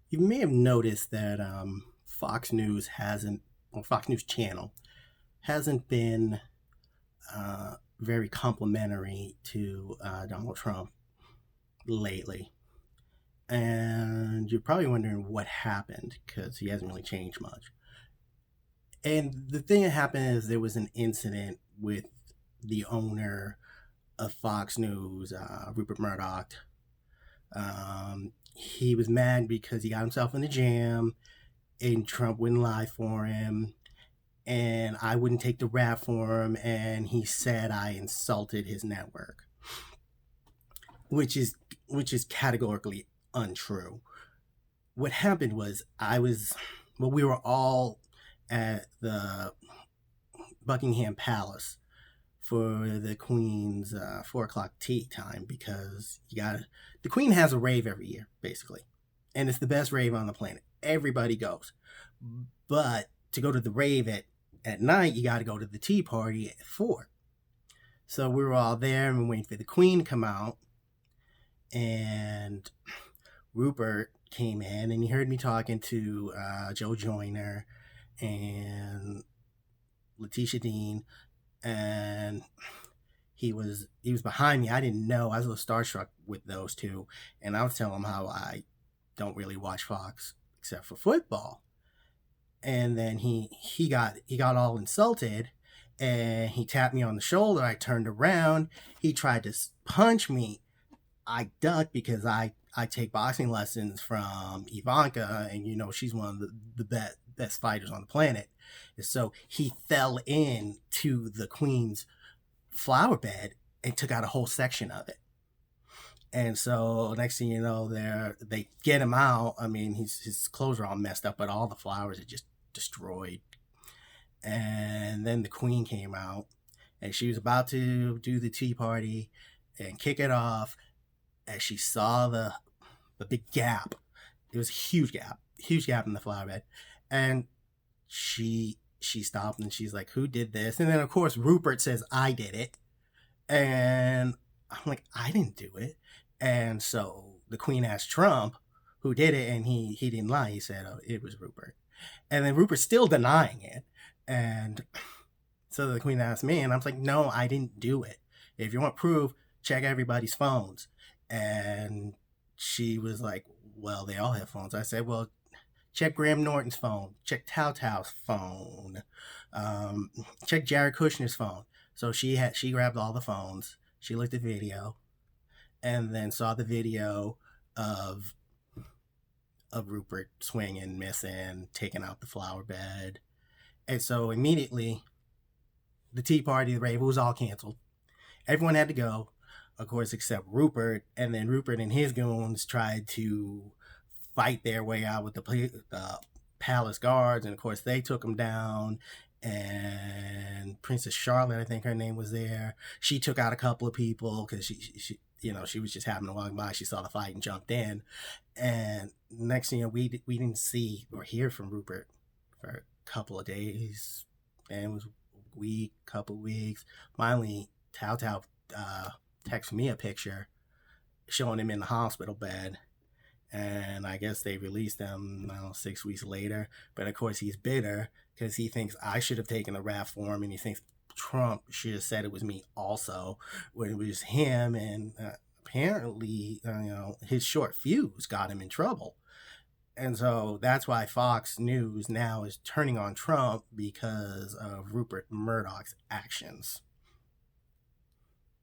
You may have noticed that Fox News Channel hasn't been very complimentary to Donald Trump lately. And you're probably wondering what happened because he hasn't really changed much. And the thing that happened is there was an incident with the owner of Fox News, Rupert Murdoch. He was mad because he got himself in a jam and Trump wouldn't lie for him and I wouldn't take the rap for him, and he said I insulted his network, which is categorically untrue. What happened was we were all at the Buckingham Palace for the Queen's 4 o'clock tea time because the Queen has a rave every year basically, and it's the best rave on the planet. Everybody goes, but to go to the rave at night, you got to go to the tea party at 4. So we were all there and we're waiting for the Queen to come out. And Rupert came in and he heard me talking to Joe Joyner and Letitia Dean. And he was behind me. I didn't know. I was a little starstruck with those two. And I was telling him how I don't really watch Fox except for football. And then he got all insulted and he tapped me on the shoulder. I turned around. He tried to punch me. I ducked because I take boxing lessons from Ivanka, and she's one of the best fighters on the planet. And so he fell into the Queen's flower bed and took out a whole section of it. And so next thing you know, they get him out. I mean, his clothes are all messed up, but all the flowers are just destroyed. And then the Queen came out, and she was about to do the tea party and kick it off, as she saw the big gap. It was a huge gap in the flower bed, and she stopped and she's like, "Who did this?" And then of course Rupert says, "I did it," and I'm like, "I didn't do it." And so the Queen asked Trump who did it, and he didn't lie. He said, "Oh, it was Rupert." And then Rupert's still denying it, and so the Queen asked me, and I was like, "No, I didn't do it. If you want proof, check everybody's phones." And she was like, "Well, they all have phones." I said, "Well, check Graham Norton's phone, check Tao Tao's phone, um, check Jared Kushner's phone." So she grabbed all the phones. She looked at video, and then saw the video of Rupert swinging, missing, taking out the flower bed, and so immediately the tea party, the rave, was all canceled. Everyone had to go, of course, except Rupert. And then Rupert and his goons tried to fight their way out with the palace guards, and of course they took him down. And Princess Charlotte, I think her name was there. She took out a couple of people because she was just having to walk by. She saw the fight and jumped in. And next thing you know, we didn't see or hear from Rupert for a couple of days, and it was a week, couple of weeks. Finally, Tao Tao texted me a picture showing him in the hospital bed, and I guess they released him, I don't know, 6 weeks later. But of course, he's bitter because he thinks I should have taken the rap for him, and he thinks Trump should have said it was me also when it was him. And apparently, his short fuse got him in trouble. And so that's why Fox News now is turning on Trump because of Rupert Murdoch's actions.